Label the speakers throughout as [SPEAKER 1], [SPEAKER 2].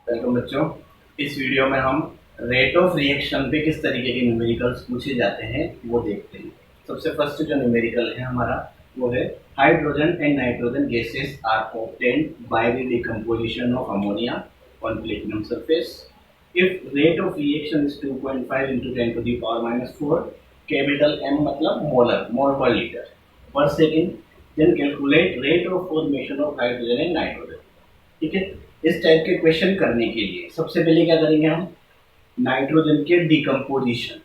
[SPEAKER 1] Welcome बच्चों। इस video में हम रेट ऑफ रिएक्शन पे किस तरीके के न्यूमेरिकल्स पूछे जाते हैं वो देखते हैं। सबसे फर्स्ट जो न्यूमेरिकल है हमारा वो है hydrogen and nitrogen gases are obtained by the decomposition of ammonia on platinum surface if rate of reaction is 2.5 into 10 to the power minus 4 capital M मतलब मोलर मोल पर लीटर पर second, then calculate rate of formation of hydrogen and nitrogen. ठीक है। इस type के question करने के लिए सबसे पहले क्या करेंगे हम नाइट्रोजन के डिकम्पोजिशन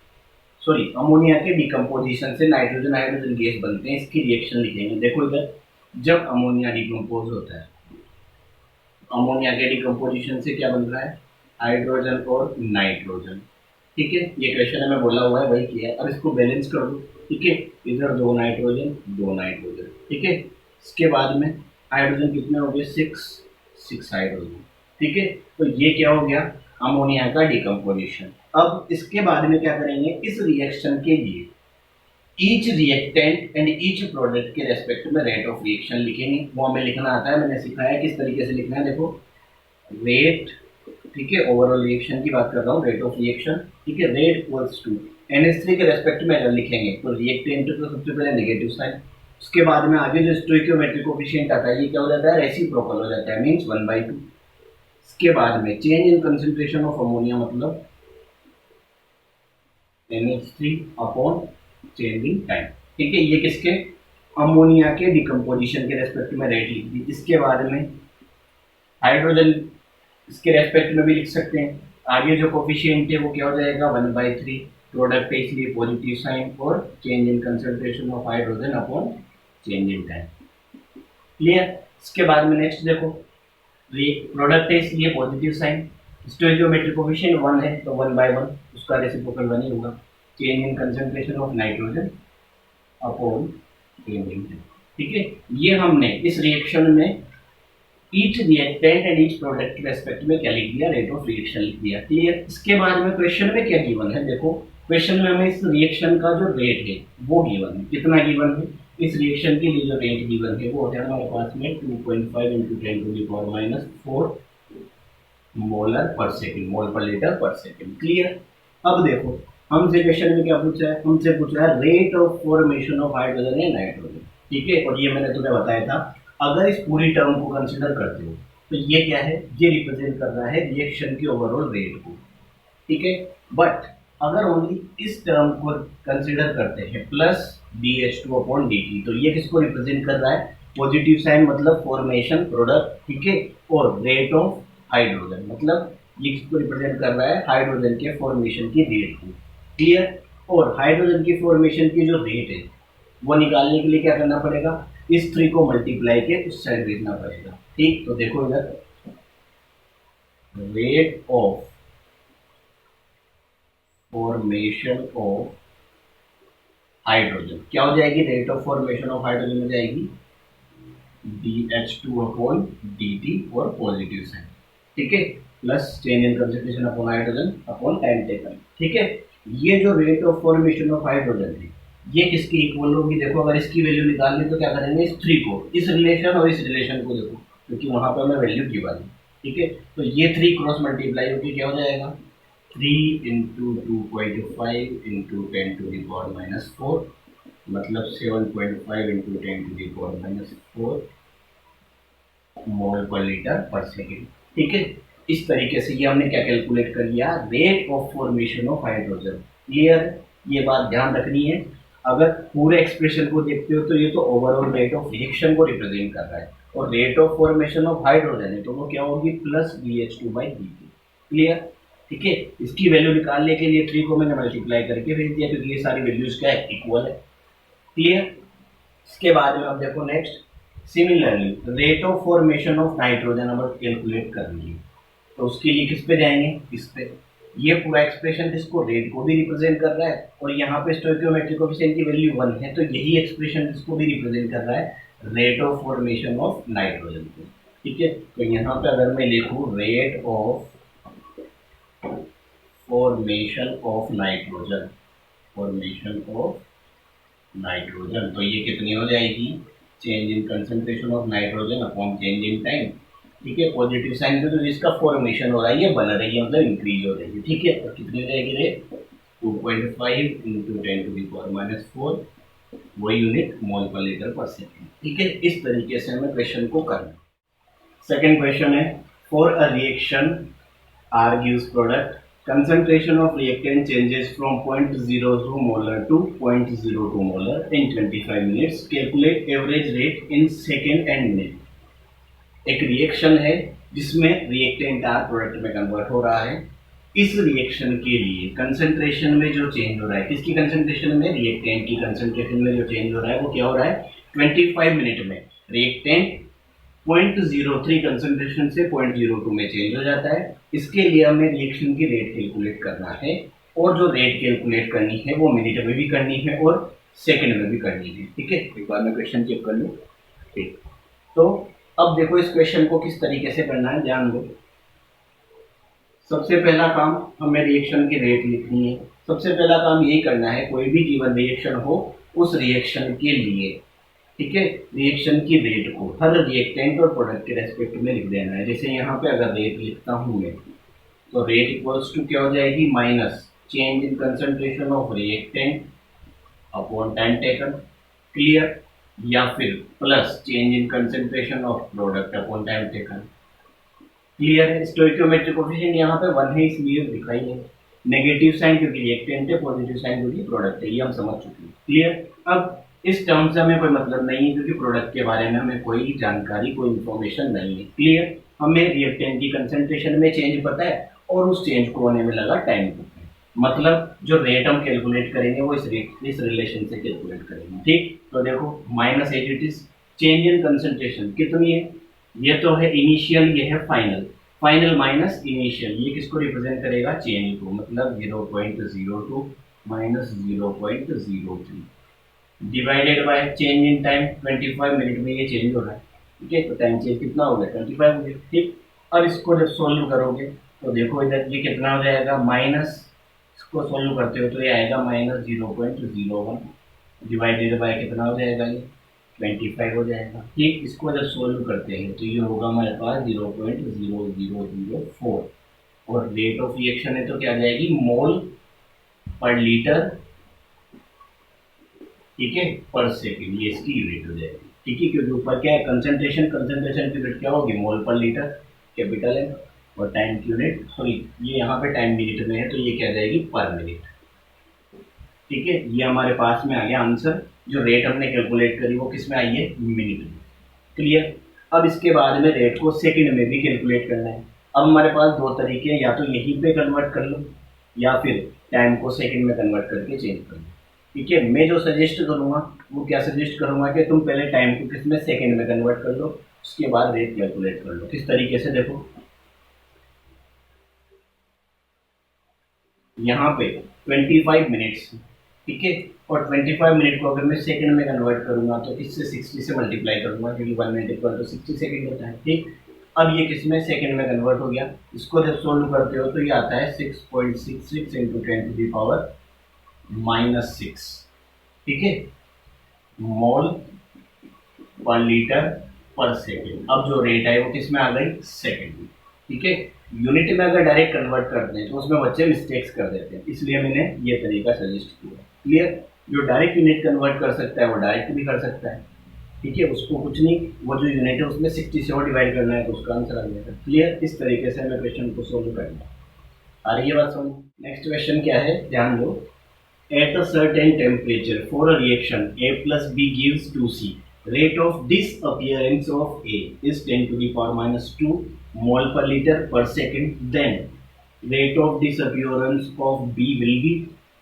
[SPEAKER 1] सॉरी अमोनिया के डिकम्पोजिशन से नाइट्रोजन हाइड्रोजन गैस बनते हैं, इसकी रिएक्शन लिखेंगे। देखो इधर, जब अमोनिया डिकम्पोज होता है, अमोनिया के डिकम्पोजिशन से क्या बन रहा है, हाइड्रोजन और नाइट्रोजन। ठीक है, ये क्वेश्चन हमें बोला हुआ है वही किया है। अब इसको बैलेंस कर दो। ठीक है, इधर दो नाइट्रोजन दो नाइट्रोजन। ठीक है, इसके बाद में हाइड्रोजन कितने हो गए, सिक्स सिक्स हाइड्रोजन। ठीक है, तो ये क्या हो गया, अमोनिया का डिकम्पोजिशन। अब इसके बाद में क्या करेंगे, इस रिएक्शन के लिए each reactant and each product के रेस्पेक्ट में रेट ऑफ रिएक्शन लिखेंगे। वो हमें लिखना आता है, मैंने सिखाया किस तरीके से लिखना है। देखो रेट, ठीक है, ओवरऑल रिएक्शन की बात कर रहा हूँ, रेट ऑफ रिएक्शन। ठीक है, रेट इक्वल्स टू NH3 के रेस्पेक्ट में अगर लिखेंगे तो रिएक्टेंट तो सबसे पहले नेगेटिव साइन, उसके बाद में आगे जो स्टोइकियोमेट्रिक कोफिशिएंट आता है ये क्या हो जाता है, रेसिप्रोकल हो जाता है, मींस 1/2। इसके बाद में change in concentration of ammonia मतलब NH3 upon change in time. ठीक है, ये किसके, अमोनिया के डिकम्पोजिशन के रेस्पेक्ट में रेट लिख दी। इसके बाद में हाइड्रोजन इसके रेस्पेक्ट में भी लिख सकते हैं। आगे जो कोफिशिएंट है वो क्या हो जाएगा, 1/3। प्रोडक्ट है इसलिए पॉजिटिव साइन और change in concentration of hydrogen upon change in time. Clear. इसके बाद में नेक्स्ट देखो, प्रोडक्ट है इसलिए पॉजिटिव साइन, स्टोइकियोमेट्रिक कोफिशिएंट 1 है तो 1/1, उसका रेसिप्रोकल 1 ही होगा। Change in concentration of nitrogen upon change in time. ठीक है, ये हमने इस रिएक्शन में each reactant and each product के रेस्पेक्ट में क्या लिख दिया, रेट ऑफ रिएक्शन लिख दिया। क्लियर। इसके बाद में क्वेश्चन में क्या गिवन है, देखो क्वेश्चन में हमें इस रिएक्शन का जो रेट है वो गिवन है। कितना गिवन है, इस रिएक्शन के लिए जो रेट गिवन है वो होता है हमारे पास में 2.5 into 10 to the power minus 4 molar पर सेकेंड, मोल पर लीटर पर सेकेंड। क्लियर। अब देखो हमसे क्वेश्चन में क्या पूछा है, हमसे पूछा है rate of formation of hydrogen and nitrogen. ठीक है, और ये मैंने तुम्हें बताया था, अगर इस पूरी टर्म को कंसिडर करते हो तो ये क्या है, ये रिप्रेजेंट कर रहा है रिएक्शन के ओवरऑल रेट को। ठीक है, बट अगर ओनली इस टर्म को कंसिडर करते हैं प्लस BH2 अपॉन dt, तो ये किसको रिप्रेजेंट कर रहा है, पॉजिटिव साइन मतलब फॉर्मेशन प्रोडक्ट। ठीक है, और रेट ऑफ हाइड्रोजन मतलब ये किसको रिप्रेजेंट कर रहा है, हाइड्रोजन के फॉर्मेशन की रेट को। क्लियर। और हाइड्रोजन की फॉर्मेशन की जो रेट है वो निकालने के लिए क्या करना पड़ेगा, इस 3 को मल्टीप्लाई के उस साइड भेजना पड़ेगा। ठीक, तो देखो इधर rate of formation of hydrogen क्या हो जाएगी, rate of formation of hydrogen हो जाएगी BH2 अपॉन dt और पॉजिटिव साइन। ठीक है, plus change in concentration upon hydrogen upon time taken. ठीक है, ये जो rate of formation of hydrogen है ये किसकी इक्वल होगी, देखो अगर इसकी वैल्यू निकालनी तो क्या करेंगे, इस 3 को, इस रिलेशन और इस रिलेशन को देखो, क्योंकि वहां पर हमें वैल्यू गिवन है। ठीक है, तो ये 3 क्रॉस मल्टीप्लाई होकर क्या हो जाएगा, 3 into 2.5 into 10 to the power minus 4 मतलब 7.5 into 10 to the power minus 4 mole per litre पर सेकेंड। ठीक है, इस तरीके से ये हमने क्या कैलकुलेट कर लिया, rate of formation of hydrogen. Clear, ये बात ध्यान रखनी है। अगर पूरे एक्सप्रेशन को देखते हो तो ये तो ओवरऑल रेट ऑफ रिएक्शन को रिप्रेजेंट कर रहा है, और rate of formation of hydrogen है तो वो क्या होगी, प्लस BH2/dt। क्लियर। ठीक है, इसकी वैल्यू निकालने के लिए 3 को मैंने मल्टीप्लाई करके भेज दिया क्योंकि ये सारी वैल्यूज क्या है, इक्वल है। क्लियर। इसके बाद में अब देखो next, similarly rate of formation of nitrogen अब कैलकुलेट करनी है तो उसके लिए किस पे जाएंगे, इस पे। ये पूरा एक्सप्रेशन इसको रेट को भी रिप्रेजेंट कर रहा है और यहाँ पे स्टोइकियोमेट्रिक कोएफिशिएंट की वैल्यू 1 है तो यही एक्सप्रेशन इसको भी रिप्रेजेंट कर रहा है, rate of formation of nitrogen को। ठीक है, तो यहाँ पे अगर मैं लिखूँ rate of formation of nitrogen, formation of nitrogen, तो ये कितनी हो जाएगी, change in concentration of nitrogen upon change in time. ठीक है, पॉजिटिव साइन पे तो जिसका फॉर्मेशन हो रहा है ये बन रही है, मतलब इंक्रीज हो रही है। ठीक है, और कितनी रहेगी रेट? 2.5 इंटू 10⁻⁴, वो यूनिट मोल पर लीटर पर सेकेंड। ठीक है, इस तरीके से हमें क्वेश्चन को करना। सेकेंड क्वेश्चन है, for a reaction R gives product, concentration of reactant changes from 0.02 molar to 0.02 molar in 25 minutes. Calculate average rate in second and minute. एक रिएक्शन है जिसमें रिएक्टेंट R प्रोडक्ट में कन्वर्ट हो रहा है। इस रिएक्शन के लिए कंसंट्रेशन में जो चेंज हो रहा है, किसकी कंसंट्रेशन में? रिएक्टेंट की कंसंट्रेशन में जो चेंज हो रहा है वो क्या हो रहा है? 25 मिनट में रिएक्टेंट 0.03 कंसंट्रेशन से 0.02 में चेंज हो जाता है। इसके लिए हमें रिएक्शन की रेट कैलकुलेट करना है, और जो रेट कैलकुलेट करनी है वो मिनट में भी करनी है और सेकंड में भी करनी है। ठीक है, एक बार मैं क्वेश्चन चेक कर लूँ। ठीक, तो अब देखो इस क्वेश्चन को किस तरीके से करना है, ध्यान दो। सबसे पहला काम हमें रिएक्शन की रेट लिखनी है। सबसे पहला काम यही करना है, कोई भी गिवन रिएक्शन हो उस रिएक्शन के लिए, ठीक है, रिएक्शन की रेट को हर रिएक्टेंट और प्रोडक्ट के रेस्पेक्ट में लिख देना है। जैसे यहाँ पे अगर रेट लिखता हूँ मैं, तो रेट इक्वल्स टू क्या हो जाएगी? Minus change in concentration of reactant upon time taken, clear, या फिर plus change in concentration of product upon time taken, clear है। स्टोइकियोमेट्रिक कोएफिशिएंट यहाँ पे 1 है इसलिए दिखाई है। नेगेटिव साइन क्योंकि रिएक्टेंट है, पॉजिटिव साइन क्योंकि प्रोडक्ट है, ये हम समझ चुके हैं, क्लियर। अब इस टर्म से हमें कोई मतलब नहीं है क्योंकि प्रोडक्ट के बारे में हमें कोई जानकारी, कोई इन्फॉर्मेशन नहीं है, क्लियर। हमें रिएक्टेंट की कंसंट्रेशन में चेंज पता है और उस चेंज को होने में लगा टाइम पता है, मतलब जो रेट हम कैलकुलेट करेंगे वो इस रिलेशन से कैलकुलेट करेंगे। ठीक, तो देखो minus as it is, change in concentration कितनी है? ये तो है इनिशियल, ये है फाइनल। फाइनल माइनस इनिशियल, ये किसको रिप्रेजेंट करेगा? चेंज को, मतलब 0.02 minus 0.03 divided by change in time. 25 minute में ये चेंज हो रहा है, ठीक है, तो टाइम चेंज कितना हो गया? 25 हो गया। ठीक, अब इसको जब सोल्व करोगे तो देखो इधर ये कितना हो जाएगा? माइनस, इसको सोल्व करते हो तो ये आएगा माइनस 0.01 डिवाइडेड बाय कितना हो जाएगा? ये 25 हो जाएगा। ठीक, इसको जब सोल्व करते हैं तो ये होगा हमारे पास 0.0004, और रेट ऑफ रिएक्शन है तो क्या आ जाएगी? मोल पर लीटर, ठीक है, पर सेकेंड, ये इसकी यूनिट हो जाएगी। ठीक है, क्योंकि ऊपर क्या है? कंसंट्रेशन, कंसंट्रेशन की यूनिट क्या होगी? मोल पर लीटर, कैपिटल है, और टाइम की यूनिट, सॉरी ये यहाँ पे टाइम मिनट में है तो ये क्या जाएगी? पर मिनट। ठीक है, ये हमारे पास में आ गया आंसर। जो रेट हमने कैलकुलेट करी वो किस में आई है? मिनट में, क्लियर। अब इसके बाद में रेट को सेकंड में भी कैलकुलेट करना है। अब हमारे पास दो तरीके हैं, या तो यहीं पे कन्वर्ट कर लो या फिर टाइम को सेकंड में कन्वर्ट करके चेंज कर लो। ठीक है, मैं जो सजेस्ट करूंगा वो क्या सजेस्ट करूंगा कि तुम पहले टाइम को किस में? सेकंड में कन्वर्ट कर लो, उसके बाद रेट कैलकुलेट कर लो। किस तरीके से? देखो यहाँ पे 25 मिनट्स, ठीक है, और 25 मिनट को अगर मैं सेकंड में कन्वर्ट करूंगा तो इससे 60 से मल्टीप्लाई करूंगा क्योंकि 1 मिनट इक्वल टू 60 सेकंड होता है। ठीक, अब ये किस में? सेकंड में कन्वर्ट हो गया। इसको जब सोल्व करते हो तो ये आता है 6.66 इंटू 10⁻⁻6, ठीक है, मोल पर लीटर पर सेकेंड। अब जो रेट है वो किस में आ गई? सेकेंड में। ठीक है, यूनिट में अगर डायरेक्ट कन्वर्ट करते हैं तो उसमें बच्चे मिस्टेक्स कर देते हैं, इसलिए मैंने ये तरीका सजेस्ट किया। क्लियर, जो डायरेक्ट यूनिट कन्वर्ट कर सकता है वो डायरेक्ट भी कर सकता है, ठीक है, उसको कुछ नहीं, वो जो यूनिट है उसमें 60 से और डिवाइड करना है तो उसका आंसर आ जाएगा। क्लियर, इस तरीके से हमें क्वेश्चन को सोल्व करना है। आ रही है बात समझ? नेक्स्ट क्वेश्चन क्या है, ध्यान दो। At a certain temperature for a reaction A plus B gives 2C. Rate of disappearance of A is 10⁻⁻2 mole per liter per second. Then rate of disappearance of B will be,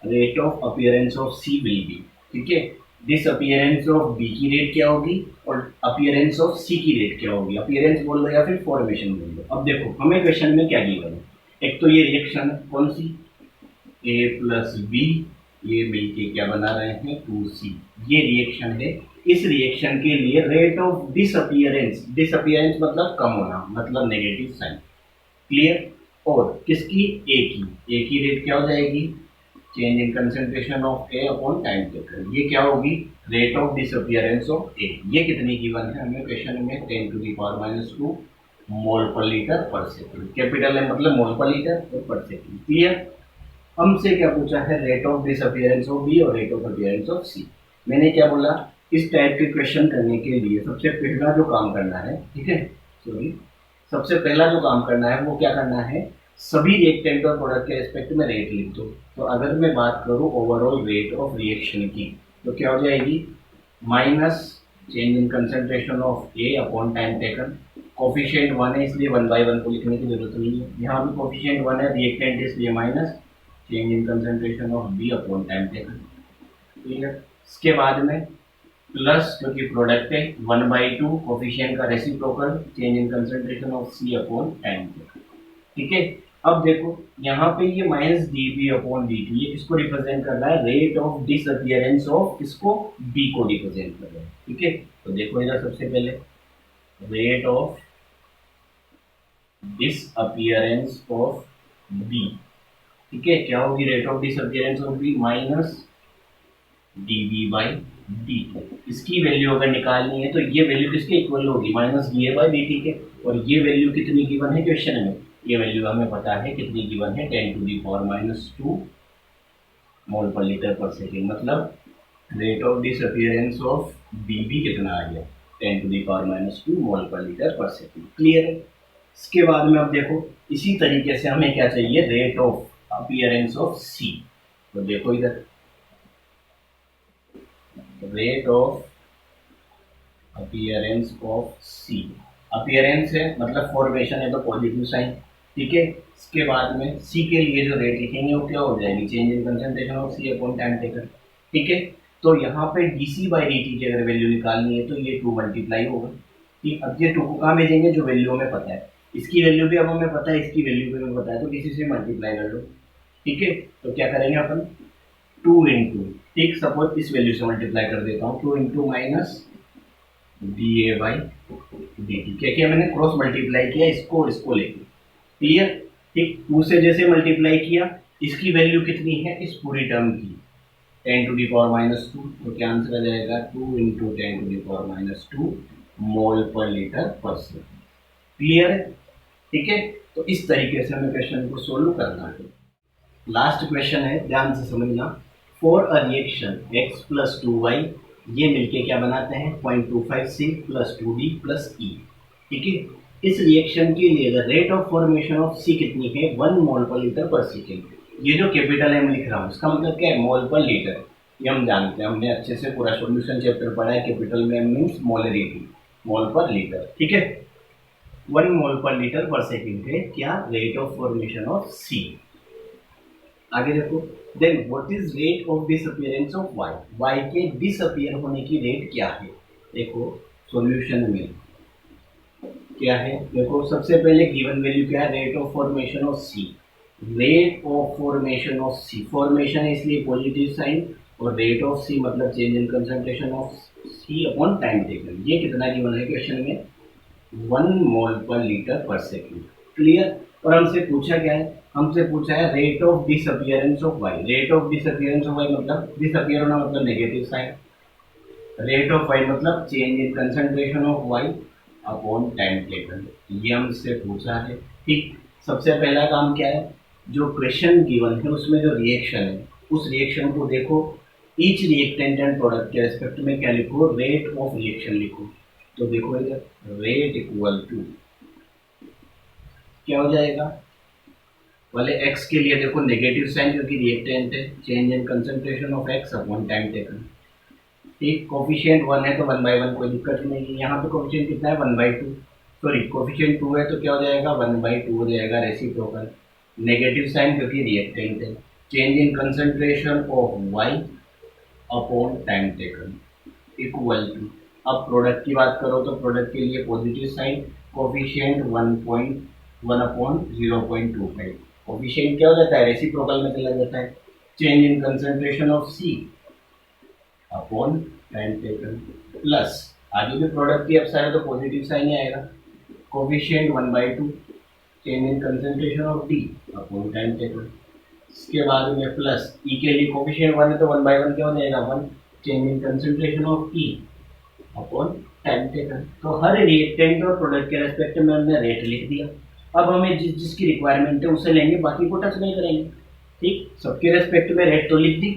[SPEAKER 1] rate of appearance of C will be. ठीक है, disappearance of B की rate क्या होगी और appearance of C की rate क्या होगी? appearance बोल दो या फिर formation बोल दो। अब देखो हमें क्वेश्चन में क्या गिवन है, एक तो ये रिएक्शन कौन सी? A plus B, ये मिलके क्या बना रहे हैं? 2C। ये रिएक्शन है। इस रिएक्शन के लिए रेट ऑफ डिसअपियरेंस, डिसअपियरेंस मतलब कम होना, मतलब नेगेटिव साइन, क्लियर। और किसकी? ए की। ए की रेट क्या हो जाएगी? Change in concentration of A upon time taken. ये क्या होगी? रेट ऑफ डिसअपियरेंस ऑफ ए। ये कितनी गिवन है हमें क्वेश्चन में? 10⁻⁻2 मोल पर लीटर पर सेकेंड। कैपिटल है मतलब मोल पर लीटर और पर सेकेंड। क्लियर। हमसे क्या पूछा है, rate of disappearance of B और rate of appearance of C. मैंने क्या बोला, इस टाइप के क्वेश्चन करने के लिए सबसे पहला जो काम करना है, ठीक है, सॉरी, सबसे पहला जो काम करना है वो क्या करना है, सभी रिएक्टेंट और प्रोडक्ट के रेस्पेक्ट में रेट लिख दो। तो अगर मैं बात करूं ओवरऑल रेट ऑफ रिएक्शन की, तो क्या हो जाएगी, minus change in concentration of A upon time taken. Coefficient 1 है इसलिए 1/1 को लिखने की जरूरत नहीं है, यहाँ भी कोफिशिएंट 1 है, रिएक्टेंट इसलिए minus change in concentration of B upon time taken. ठीक है, इसके बाद में प्लस, क्योंकि प्रोडक्ट है, 1/2 कोफिशिएंट का reciprocal change in concentration of C upon time taken. ठीक है, अब देखो यहाँ पे ये minus D B upon D T, ये किसको रिप्रेजेंट कर रहा है, रेट ऑफ डिसअपियरेंस ऑफ इसको बी को रिप्रेजेंट कर रहा है। ठीक है, तो देखो इधर सबसे पहले rate of disappearance of B, ठीक है, क्या होगी, rate of disappearance of B minus D B by D. इसकी वैल्यू अगर निकालनी है तो ये वैल्यू किसके इक्वल होगी, minus D A by D T के। और ये वैल्यू कितनी गिवन है क्वेश्चन में, ये वैल्यू हमें पता है कितनी गिवन है, 10⁻⁻² मोल पर लीटर पर सेकेंड। मतलब rate of disappearance of B भी कितना आ गया, 10⁻⁻² मोल पर लीटर पर सेकेंड। क्लियर है। इसके बाद में अब देखो इसी तरीके से हमें क्या चाहिए, rate of appearance of C. तो देखो इधर rate of appearance of C, appearance है मतलब फॉर्मेशन है तो पॉजिटिव साइन। ठीक है, इसके बाद में सी के लिए जो रेट लिखेंगे वो क्या हो जाएगी, change in concentration of C upon time taken. ठीक है, तो यहाँ पे D C by D T की अगर वैल्यू निकालनी है तो ये 2 मल्टीप्लाई होगा। ठीक, अब ये 2 को कहाँ भेजेंगे, जो वैल्यू हमें पता है, इसकी वैल्यू भी अब हमें पता है, इसकी वैल्यू भी हमें पता है, तो किसी से मल्टीप्लाई कर लो। ठीक है, तो क्या करेंगे अपन, 2 इंटू, ठीक, सपोज इस वैल्यू से मल्टीप्लाई कर देता हूँ, 2 into minus D A by D T. क्या किया मैंने, क्रॉस मल्टीप्लाई किया इसको और इसको लेके। क्लियर। ठीक, 2 से जैसे मल्टीप्लाई किया, इसकी वैल्यू कितनी है इस पूरी टर्म की, 10⁻²। तो क्या आंसर आ जाएगा, 2 इंटू 10⁻², मोल पर लीटर पर सेकेंड। क्लियर है। ठीक है, तो इस तरीके से हमें क्वेश्चन को सोल्व करना है। लास्ट क्वेश्चन है, ध्यान से समझना। For a reaction x + 2y, ये मिलके क्या बनाते हैं, 0.25C + 2D + E। ठीक है, इस रिएक्शन के लिए the rate of formation of C कितनी है, 1 मोल पर लीटर पर सेकेंड। ये जो कैपिटल M लिख रहा हूँ इसका मतलब क्या है, मोल पर लीटर। ये हम जानते हैं, हमने अच्छे से पूरा सॉल्यूशन चैप्टर पढ़ा है, कैपिटल में M मीन्स मोलरिटी, मोल पर लीटर। ठीक है, 1 मोल पर लीटर पर सेकेंड है क्या, rate of formation of C। आगे देखो, then what is rate of disappearance of y, y के डिसअपियर होने की रेट क्या है। देखो सॉल्यूशन में क्या है, देखो सबसे पहले गिवन वैल्यू क्या है, rate of formation of C. Rate of formation of C, formation है इसलिए पॉजिटिव साइन, और रेट ऑफ सी मतलब change in concentration of C upon time taken. ये कितना गिवन है क्वेश्चन में, 1 मोल पर लीटर पर सेकेंड। क्लियर। और हमसे पूछा क्या है, हमसे पूछा है rate of disappearance of Y. Rate of disappearance of Y मतलब डिसअपियर होना मतलब negative sign, rate of Y मतलब change in concentration of Y upon time taken. ये हमसे पूछा है। ठीक, सबसे पहला काम क्या है, जो क्वेश्चन गिवन है उसमें जो रिएक्शन है उस रिएक्शन को देखो, ईच रिएक्टेंट एंड प्रोडक्ट के रेस्पेक्ट में क्या लिखो, रेट ऑफ रिएक्शन लिखो। तो देखो इधर रेट इक्वल टू क्या हो जाएगा, पहले x के लिए देखो नेगेटिव साइन क्योंकि रिएक्टेंट है, change in concentration of x upon time taken. ठीक, कोफिशिएंट 1 है तो 1/1 कोई दिक्कत नहीं है। यहाँ पे कोफिशिएंट कितना है, 1/2, सॉरी कोफिशिएंट 2 है तो क्या हो जाएगा, 1/2 हो जाएगा, रेसिप्रोकल। नेगेटिव साइन क्योंकि रिएक्टेंट है, change in concentration of y upon time taken equal to, अब प्रोडक्ट की बात करो तो प्रोडक्ट के लिए पॉजिटिव साइन, कोफिशिएंट 1/0.25। कोफिशिएंट क्या हो जाता है, रेसिप्रोकल में चला जाता है, change in concentration of C upon time taken plus, आगे भी प्रोडक्ट की अपसाइड है तो पॉजिटिव साइन ही आएगा, coefficient 1/2 change in concentration of D upon time taken. इसके बाद में प्लस E के लिए कोफिशिएंट 1 है तो 1/1 क्या हो जाएगा, 1 change in concentration of E upon time taken. तो हर रिएक्टेंट और प्रोडक्ट के रेस्पेक्ट में हमने रेट लिख दिया। अब हमें जिसकी रिक्वायरमेंट है उसे लेंगे, बाकी को टच नहीं करेंगे। ठीक, सबके रेस्पेक्ट में रेट तो लिख दी।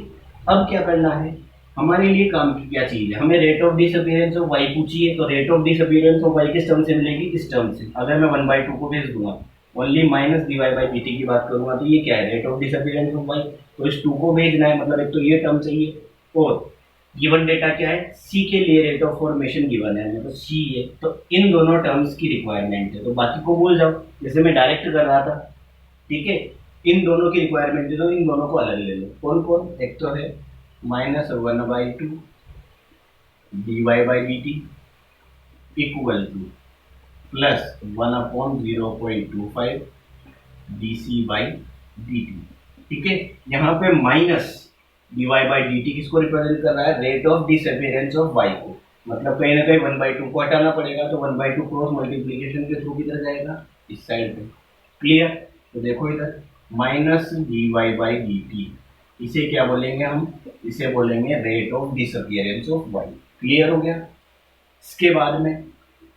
[SPEAKER 1] अब क्या करना है, हमारे लिए काम की क्या चीज़ है, हमें rate of disappearance of Y पूछी है, तो rate of disappearance of Y किस टर्म से मिलेगी, इस टर्म से। अगर मैं 1/2 को भेज दूंगा, only minus D Y by D T की बात करूंगा, तो ये क्या है, rate of disappearance of Y. तो इस 2 को भेजना है, मतलब एक तो ये टर्म चाहिए, और गिवन डेटा क्या है, सी के लिए रेट ऑफ फॉर्मेशन गिवन है, मतलब सी है, तो इन दोनों टर्म्स की रिक्वायरमेंट है। तो बाकी को भूल जाओ, जैसे मैं डायरेक्ट कर रहा था। ठीक है, इन दोनों की रिक्वायरमेंट दे दो, इन दोनों को अलग ले लो। कौन कौन, एक तो है -1/2 dy by D T equal two plus 1/0.25 dc by D T. ठीक है, यहाँ पे minus dy by D T किसको रिप्रेजेंट कर रहा है, rate of disappearance of y को। मतलब कहीं ना कहीं 1/2 को हटाना पड़ेगा, तो 1/2 क्रॉस मल्टीप्लीकेशन के थ्रू किधर जाएगा, इस साइड पे। क्लियर, तो देखो इधर minus dy by D T, इसे क्या बोलेंगे हम, इसे बोलेंगे rate of disappearance of y। Clear हो गया। इसके बाद में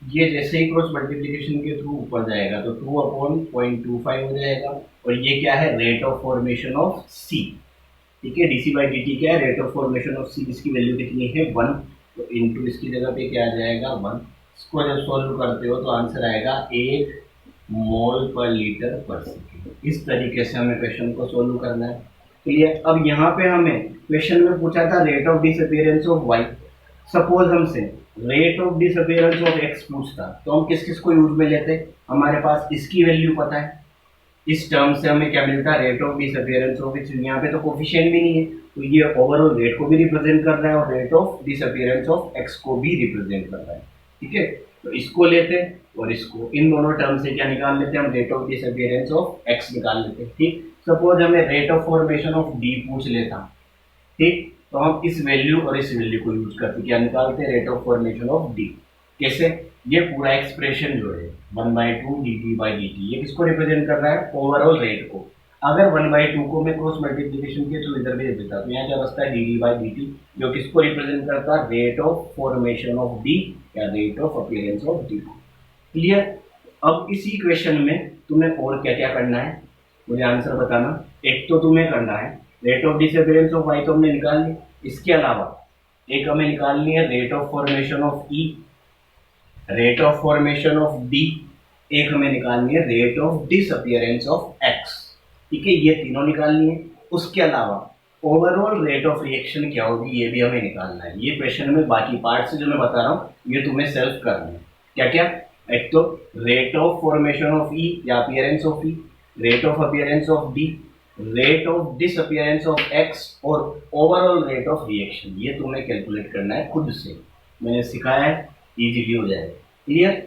[SPEAKER 1] ये जैसे ही क्रॉस मल्टीप्लिकेशन के थ्रू ऊपर जाएगा तो 2/0.25 हो जाएगा, और ये क्या है, rate of formation of c। ठीक है, डीसी बाई डी टी क्या है, रेट ऑफ फॉर्मेशन ऑफ सी, जिसकी वैल्यू कितनी है 1, तो इनटू इसकी जगह पे क्या आ जाएगा 1। इसको जब सॉल्व करते हो तो आंसर आएगा 1 मोल पर लीटर पर सेकेंड। इस तरीके से हमें क्वेश्चन को सॉल्व करना है। क्लियर। अब यहाँ पे हमें क्वेश्चन में पूछा था rate of disappearance of Y. Suppose हमसे rate of disappearance of X पूछता, तो हम किस किस को यूज में लेते, हमारे पास इसकी वैल्यू पता है, इस टर्म से हमें क्या मिलता है, rate of disappearance of x. यहाँ पे तो कोफिशिएंट भी नहीं है, तो ये ओवरऑल रेट को भी रिप्रेजेंट कर रहा है और rate of disappearance of x को भी रिप्रेजेंट कर रहा है। ठीक है, तो इसको लेते हैं और इसको, इन दोनों टर्म से क्या निकाल लेते हैं हम, rate of disappearance of x निकाल लेते हैं। ठीक, सपोज हमें rate of formation of D पूछ लेता। ठीक, तो हम इस वैल्यू और इस वैल्यू को यूज करके क्या निकालते हैं, rate of formation of D. कैसे, ये पूरा एक्सप्रेशन जो है 1/2 D T by D T, ये किसको रिप्रेजेंट कर रहा है, ओवरऑल रेट को। अगर 1/2 को मैं क्रॉस मल्टीप्लिकेशन के थ्रू इधर भेज देता तो यहाँ क्या बचता है, D D by D T, जो किसको रिप्रेजेंट करता है, rate of formation of D या rate of appearance of D. Clear. अब इसी क्वेश्चन में तुम्हें और क्या क्या करना है, मुझे आंसर बताना। एक तो तुम्हें करना है rate of disappearance of Y, तो हमने निकाल ली। इसके अलावा एक हमें निकालनी है rate of formation of E, rate of formation of D, एक हमें निकालनी है rate of disappearance of x. ठीक है, ये तीनों निकालनी है। उसके अलावा ओवरऑल रेट ऑफ रिएक्शन क्या होगी ये भी हमें निकालना है। ये क्वेश्चन में बाकी पार्ट से जो मैं बता रहा हूँ ये तुम्हें सेल्फ करना है। क्या क्या, एक तो रेट ऑफ फॉर्मेशन ऑफ ई या appearance of E, rate of appearance of D, rate of disappearance of x और ओवरऑल रेट ऑफ रिएक्शन। ये तुम्हें कैलकुलेट करना है खुद से, मैंने सिखाया है, इजीली हो जाएगा। क्लियर।